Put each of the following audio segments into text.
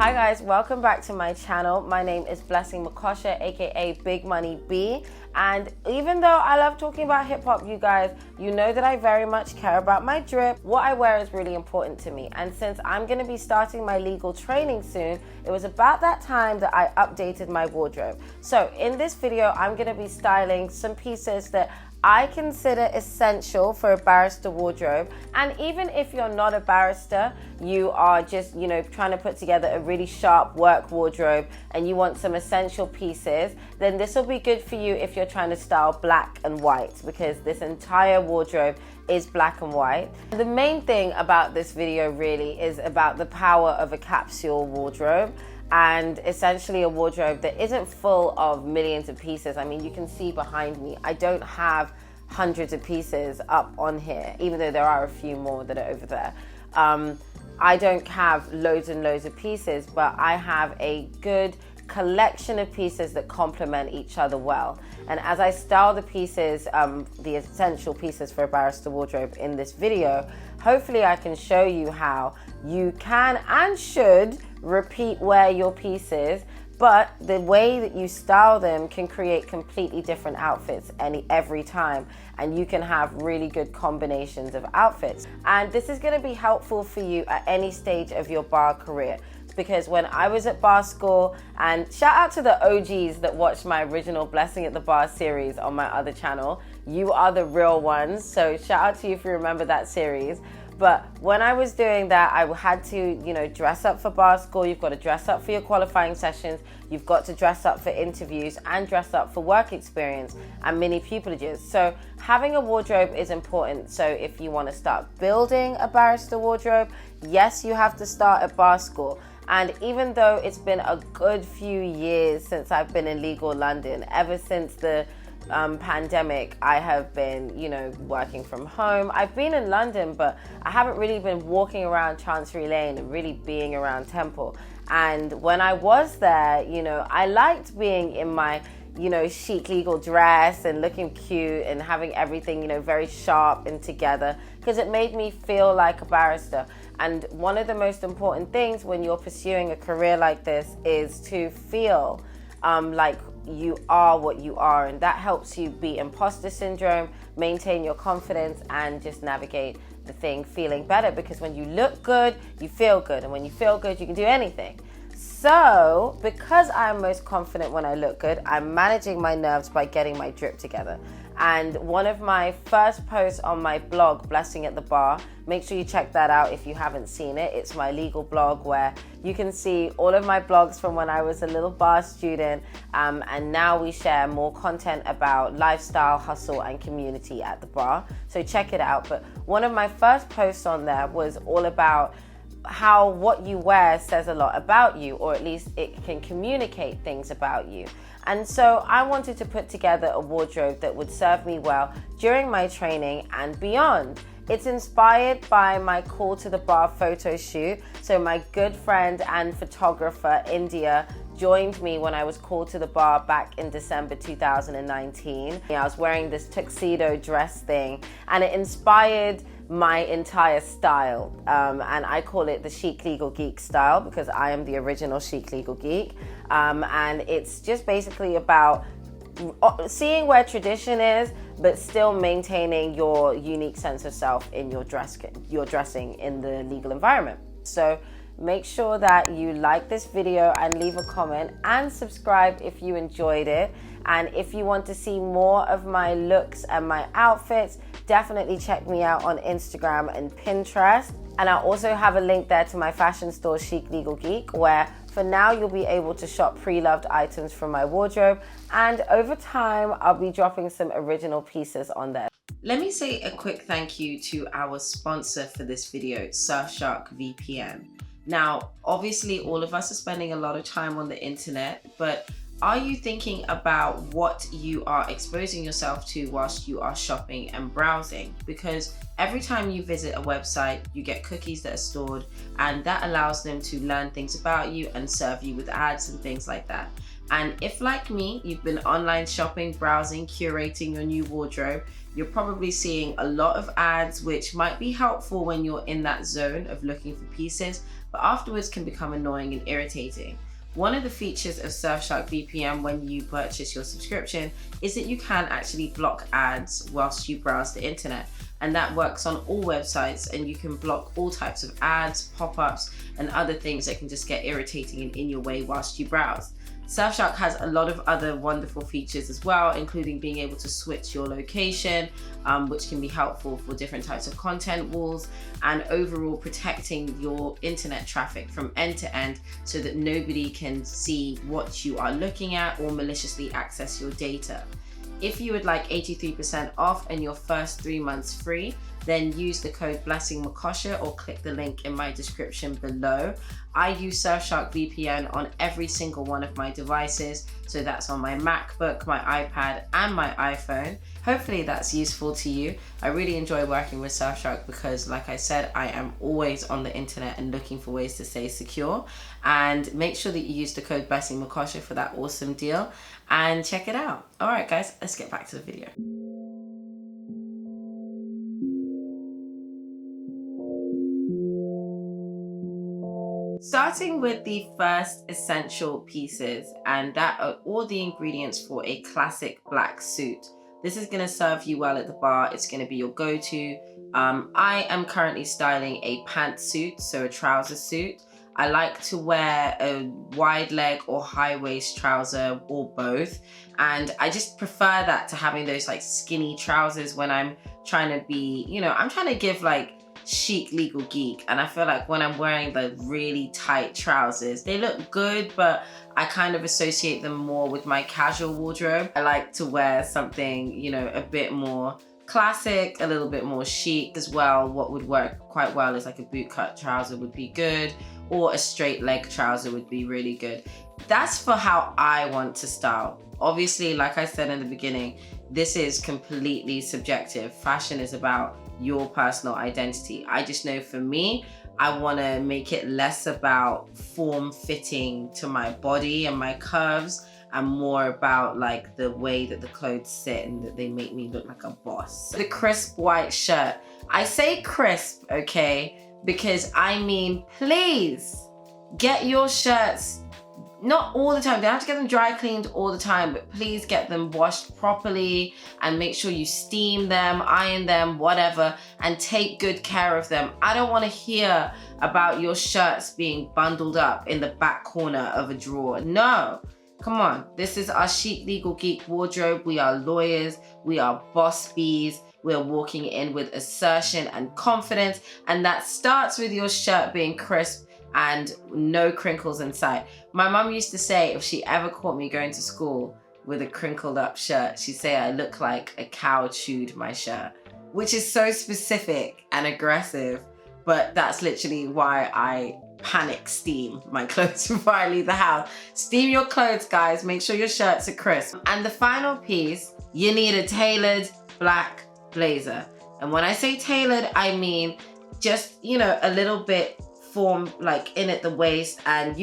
Hi guys, welcome back to my channel. My name is Blessing Makosha, aka Big Money B. And even though I love talking about hip hop, you guys, you know that I very much care about my drip. What I wear is really important to me. And since I'm gonna be starting my legal training soon, it was about that time that I updated my wardrobe. So in this video, I'm gonna be styling some pieces that I consider essential for a barrister wardrobe. And even if you're not a barrister, you are just, trying to put together a really sharp work wardrobe and you want some essential pieces, then this will be good for you if you're trying to style black and white, because this entire wardrobe is black and white. The main thing about this video really is about the power of a capsule wardrobe, and essentially a wardrobe that isn't full of millions of pieces. I mean, you can see behind me, I don't have hundreds of pieces up on here, even though there are a few more that are over there. I don't have loads and loads of pieces, but I have a good collection of pieces that complement each other well. And as I style the pieces, the essential pieces for a barrister wardrobe in this video, hopefully I can show you how you can and should repeat wear your pieces, but the way that you style them can create completely different outfits every time, and you can have really good combinations of outfits. And this is going to be helpful for you at any stage of your bar career, because when I was at bar school, and shout out to the OGs that watched my original Blessing at the Bar series on my other channel, you are the real ones, so shout out to you if you remember that series. But when I was doing that, I had to, dress up for bar school. You've got to dress up for your qualifying sessions. You've got to dress up for interviews and dress up for work experience and mini pupilages. So having a wardrobe is important. So if you want to start building a barrister wardrobe, yes, you have to start at bar school. And even though it's been a good few years since I've been in legal London, ever since the pandemic, I have been, working from home. I've been in London, but I haven't really been walking around Chancery Lane and really being around Temple. And when I was there, I liked being in my, chic legal dress and looking cute and having everything, very sharp and together, because it made me feel like a barrister. And one of the most important things when you're pursuing a career like this is to feel like you are what you are, and that helps you beat imposter syndrome, maintain your confidence, and just navigate the thing feeling better, because when you look good, you feel good, and when you feel good, you can do anything. So because I'm most confident when I look good, I'm managing my nerves by getting my drip together. And one of my first posts on my blog, Blessing at the Bar, make sure you check that out if you haven't seen it. It's my legal blog where you can see all of my blogs from when I was a little bar student, and now we share more content about lifestyle, hustle, and community at the bar. So check it out. But one of my first posts on there was all about how what you wear says a lot about you, or at least it can communicate things about you. And so I wanted to put together a wardrobe that would serve me well during my training and beyond. It's inspired by my Call to the Bar photo shoot. So my good friend and photographer, India, joined me when I was called to the bar back in December 2019. I was wearing this tuxedo dress thing, and it inspired my entire style, and I call it the Chic Legal Geek style, because I am the original Chic Legal Geek, and it's just basically about seeing where tradition is, but still maintaining your unique sense of self in your dressing in the legal environment. So make sure that you like this video and leave a comment and subscribe if you enjoyed it. And if you want to see more of my looks and my outfits, definitely check me out on Instagram and Pinterest. And I also have a link there to my fashion store, Chic Legal Geek, where for now you'll be able to shop pre-loved items from my wardrobe. And over time, I'll be dropping some original pieces on there. Let me say a quick thank you to our sponsor for this video, Surfshark VPN. Now, obviously all of us are spending a lot of time on the internet, but Are you thinking about what you are exposing yourself to whilst you are shopping and browsing? Because every time you visit a website, you get cookies that are stored, and that allows them to learn things about you and serve you with ads and things like that. And if, like me, you've been online shopping, browsing, curating your new wardrobe, you're probably seeing a lot of ads, which might be helpful when you're in that zone of looking for pieces, but afterwards can become annoying and irritating. One of the features of Surfshark VPN when you purchase your subscription is that you can actually block ads whilst you browse the internet. And that works on all websites, and you can block all types of ads, pop-ups, and other things that can just get irritating and in your way whilst you browse. Surfshark has a lot of other wonderful features as well, including being able to switch your location, which can be helpful for different types of content walls, and overall protecting your internet traffic from end to end so that nobody can see what you are looking at or maliciously access your data. If you would like 83% off and your first 3 months free, then use the code BlessingMakosha or click the link in my description below. I use Surfshark VPN on every single one of my devices. So that's on my MacBook, my iPad, and my iPhone. Hopefully that's useful to you. I really enjoy working with Surfshark because, like I said, I am always on the internet and looking for ways to stay secure. And make sure that you use the code BlessingMakosha for that awesome deal and check it out. All right, guys, let's get back to the video. Starting with the first essential pieces, and that are all the ingredients for a classic black suit. This is going to serve you well at the bar. It's going to be your go-to. I am currently styling a pantsuit, so a trouser suit. I like to wear a wide leg or high waist trouser or both. And I just prefer that to having those like skinny trousers when I'm trying to be, I'm trying to give like chic legal geek, and I feel like when I'm wearing the really tight trousers, they look good, but I kind of associate them more with my casual wardrobe. I like to wear something, a bit more classic, a little bit more chic as well. What would work quite well is like a bootcut trouser would be good, or a straight leg trouser would be really good. That's for how I want to style. Obviously, like I said in the beginning, this is completely subjective. Fashion is about your personal identity. I just know for me, I want to make it less about form fitting to my body and my curves, and more about like the way that the clothes sit and that they make me look like a boss. The crisp white shirt. I say crisp, okay, because I mean, please get your shirts, not all the time, you don't have to get them dry cleaned all the time, but please get them washed properly and make sure you steam them, iron them, whatever, and take good care of them. I don't want to hear about your shirts being bundled up in the back corner of a drawer. No, come on. This is our chic legal geek wardrobe. We are lawyers. We are boss bees. We're walking in with assertion and confidence, and that starts with your shirt being crisp and no crinkles in sight. My mum used to say if she ever caught me going to school with a crinkled up shirt, she'd say I look like a cow chewed my shirt, which is so specific and aggressive, but that's literally why I panic steam my clothes before I leave the house. Steam your clothes, guys. Make sure your shirts are crisp. And the final piece, you need a tailored black blazer. And when I say tailored, I mean just, a little bit form like in at the waist, and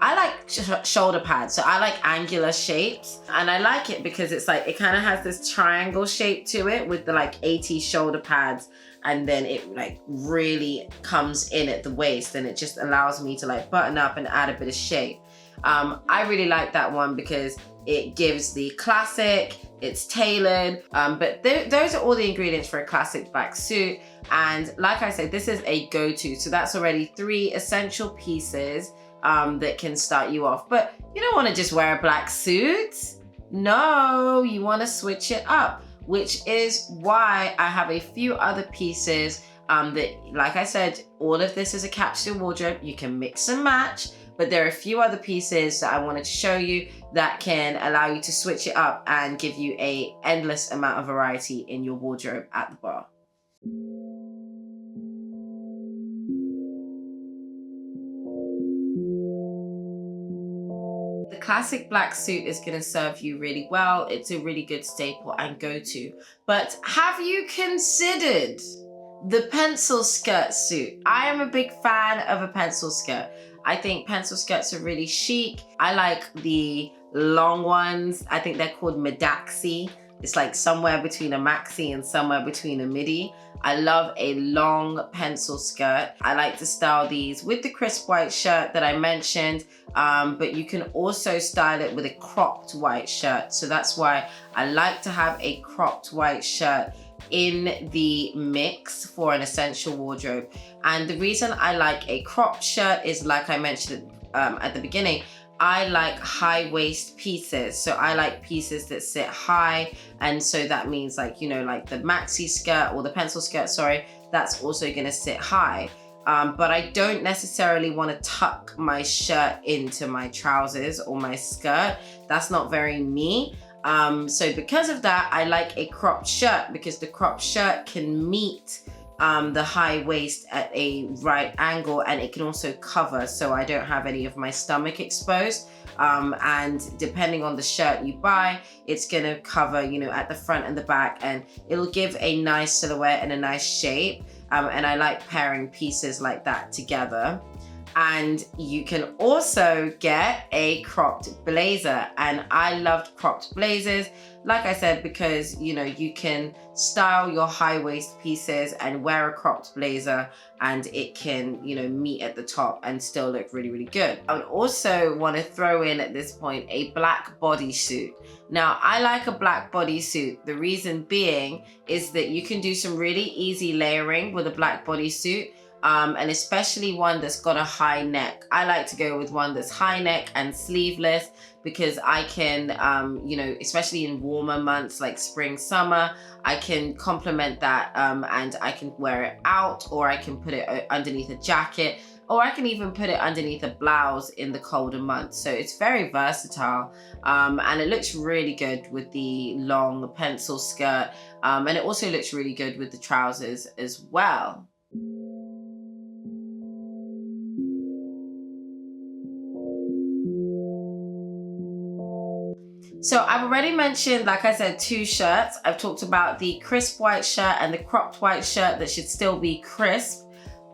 I like shoulder pads, so I like angular shapes, and I like it because it's like it kind of has this triangle shape to it with the like 80 shoulder pads, and then it like really comes in at the waist, and it just allows me to like button up and add a bit of shape. I really like that one because it gives the classic, it's tailored, but those are all the ingredients for a classic black suit. And like I said, this is a go-to. So that's already 3 essential pieces that can start you off. But you don't want to just wear a black suit. No, you want to switch it up, which is why I have a few other pieces that, like I said, all of this is a capsule wardrobe. You can mix and match, but there are a few other pieces that I wanted to show you that can allow you to switch it up and give you an endless amount of variety in your wardrobe at the bar. classic black suit is going to serve you really well. It's a really good staple and go-to. But have you considered the pencil skirt suit? I am a big fan of a pencil skirt. I think pencil skirts are really chic. I like the long ones. I think they're called midaxi. It's like somewhere between a maxi and somewhere between a midi. I love a long pencil skirt. I like to style these with the crisp white shirt that I mentioned, but you can also style it with a cropped white shirt. So that's why I like to have a cropped white shirt in the mix for an essential wardrobe. And the reason I like a cropped shirt is, like I mentioned at the beginning, I like high waist pieces. So I like pieces that sit high. And so that means, like, you know, like the maxi skirt or the pencil skirt, sorry, that's also gonna sit high. But I don't necessarily want to tuck my shirt into my trousers or my skirt. That's not very me. So because of that, I like a cropped shirt, because the cropped shirt can meet the high waist at a right angle, and it can also cover so I don't have any of my stomach exposed. And depending on the shirt you buy, it's gonna cover, you know, at the front and the back, and it'll give a nice silhouette and a nice shape. And I like pairing pieces like that together. And you can also get a cropped blazer, and I loved cropped blazers, like I said, because, you know, you can style your high waist pieces and wear a cropped blazer, and it can, you know, meet at the top and still look really, really good. I would also want to throw in at this point a black bodysuit. Now, I like a black bodysuit. The reason being is that you can do some really easy layering with a black bodysuit. And especially one that's got a high neck. I like to go with one that's high neck and sleeveless, because I can, you know, especially in warmer months like spring, summer, I can complement that, and I can wear it out, or I can put it underneath a jacket, or I can even put it underneath a blouse in the colder months. So it's very versatile, and it looks really good with the long pencil skirt, and it also looks really good with the trousers as well. So I've already mentioned, like I said, 2 shirts. I've talked about the crisp white shirt and the cropped white shirt that should still be crisp.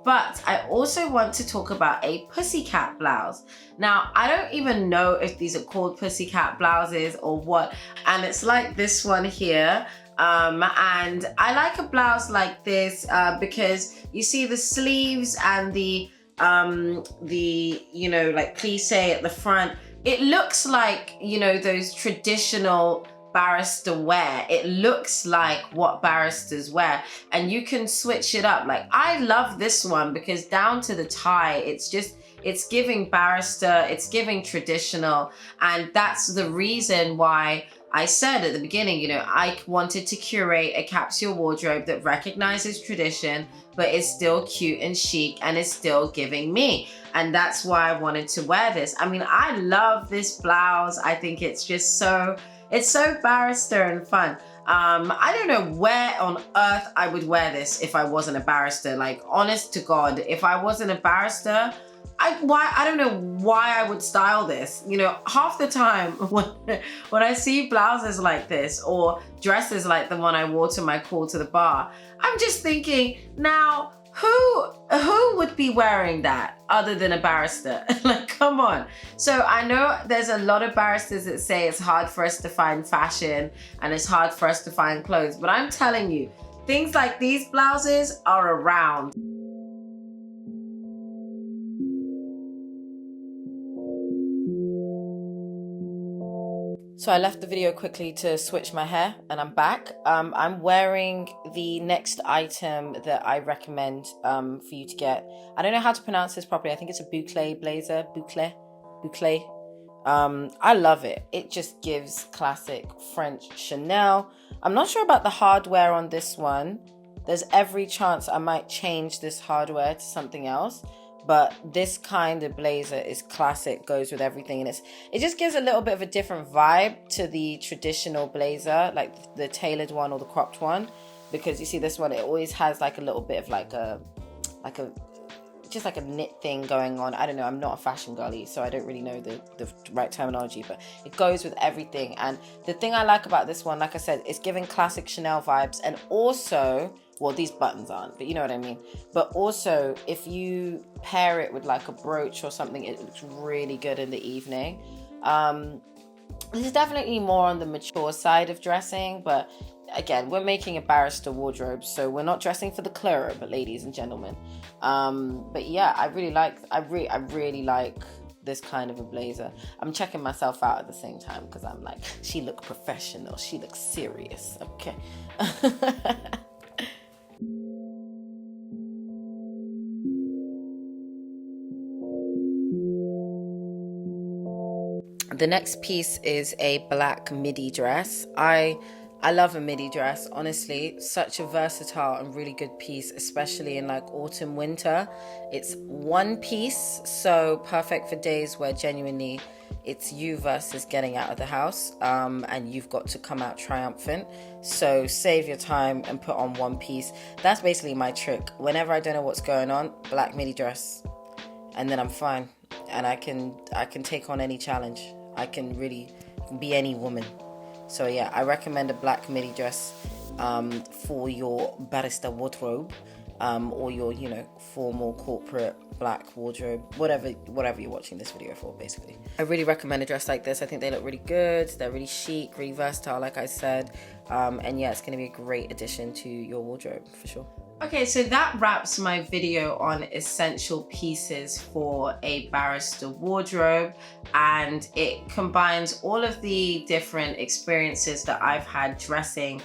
But I also want to talk about a pussycat blouse. Now, I don't even know if these are called pussycat blouses or what. And it's like this one here. And I like a blouse like this because you see the sleeves and the you know, like plissé at the front. It looks like, you know, those traditional barrister wear. It looks like what barristers wear, and you can switch it up. Like, I love this one because down to the tie, it's giving barrister, it's giving traditional. And that's the reason why I said at the beginning, you know, I wanted to curate a capsule wardrobe that recognizes tradition, but is still cute and chic and is still giving me. And that's why I wanted to wear this. I mean, I love this blouse. I think it's just it's so barrister and fun. I don't know where on earth I would wear this if I wasn't a barrister. Like, honest to God, if I wasn't a barrister, I don't know why I would style this. You know, half the time when I see blouses like this or dresses like the one I wore to my call to the bar, I'm just thinking, now, who would be wearing that other than a barrister? Like, come on. So I know there's a lot of barristers that say it's hard for us to find fashion and it's hard for us to find clothes, but I'm telling you, things like these blouses are around. So I left the video quickly to switch my hair, and I'm back. I'm wearing the next item that I recommend for you to get. I don't know how to pronounce this properly. I think it's a Bouclée Blazer. Bouclée. I love it. It just gives classic French Chanel. I'm not sure about the hardware on this one. There's every chance I might change this hardware to something else. But this kind of blazer is classic, goes with everything. And it just gives a little bit of a different vibe to the traditional blazer, like the tailored one or the cropped one. Because you see this one, it always has like a little bit of like a just like a knit thing going on. I don't know, I'm not a fashion girly, so I don't really know the right terminology, but it goes with everything. And the thing I like about this one, like I said, it's giving classic Chanel vibes, and also, well, these buttons aren't, but you know what I mean. But also, if you pair it with like a brooch or something, it looks really good in the evening. This is definitely more on the mature side of dressing, but again, we're making a barrister wardrobe, so we're not dressing for the club, ladies and gentlemen. But yeah, I really like this kind of a blazer. I'm checking myself out at the same time because I'm like, she look professional, she looks serious. Okay. The next piece is a black midi dress. I love a midi dress, honestly. Such a versatile and really good piece, especially in like autumn, winter. It's one piece, so perfect for days where genuinely it's you versus getting out of the house, and you've got to come out triumphant. So save your time and put on one piece. That's basically my trick. Whenever I don't know what's going on, black midi dress, and then I'm fine, and I can take on any challenge. I can really be any woman. So yeah, I recommend a black midi dress for your barrister wardrobe, or your, you know, formal corporate black wardrobe, whatever you're watching this video for, basically. I really recommend a dress like this. I think they look really good. They're really chic, really versatile, like I said. And yeah, it's going to be a great addition to your wardrobe for sure. Okay, so that wraps my video on essential pieces for a barrister wardrobe, and it combines all of the different experiences that I've had dressing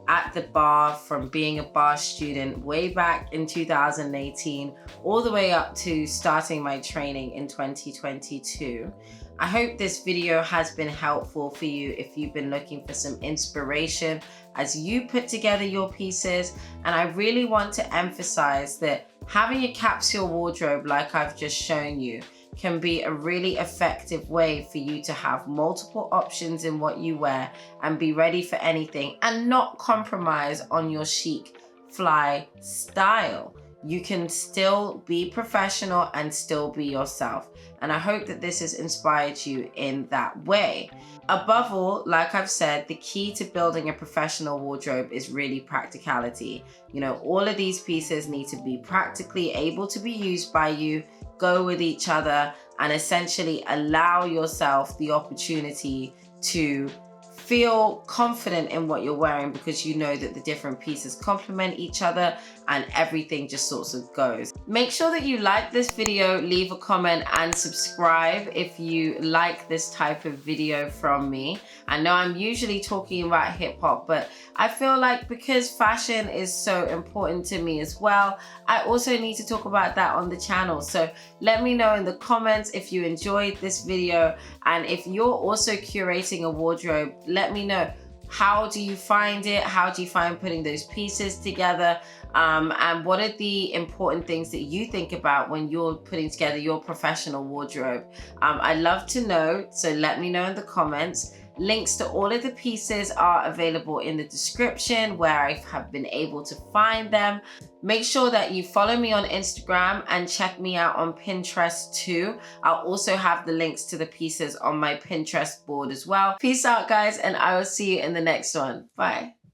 at the bar, from being a bar student way back in 2018 all the way up to starting my training in 2022. I hope this video has been helpful for you if you've been looking for some inspiration as you put together your pieces. And I really want to emphasize that having a capsule wardrobe like I've just shown you can be a really effective way for you to have multiple options in what you wear and be ready for anything and not compromise on your chic, fly style. You can still be professional and still be yourself. And I hope that this has inspired you in that way. Above all, like I've said, the key to building a professional wardrobe is really practicality. You know, all of these pieces need to be practically able to be used by you, go with each other, and essentially allow yourself the opportunity to feel confident in what you're wearing, because you know that the different pieces complement each other and everything just sort of goes. Make sure that you like this video, leave a comment, and subscribe if you like this type of video from me. I know I'm usually talking about hip hop, but I feel like because fashion is so important to me as well, I also need to talk about that on the channel. So let me know in the comments if you enjoyed this video, and if you're also curating a wardrobe, let me know. How do you find it? How do you find putting those pieces together? And what are the important things that you think about when you're putting together your professional wardrobe? I'd love to know, so let me know in the comments. Links to all of the pieces are available in the description where I have been able to find them. Make sure that you follow me on Instagram and check me out on Pinterest too. I'll also have the links to the pieces on my Pinterest board as well. Peace out, guys, and I will see you in the next one. Bye.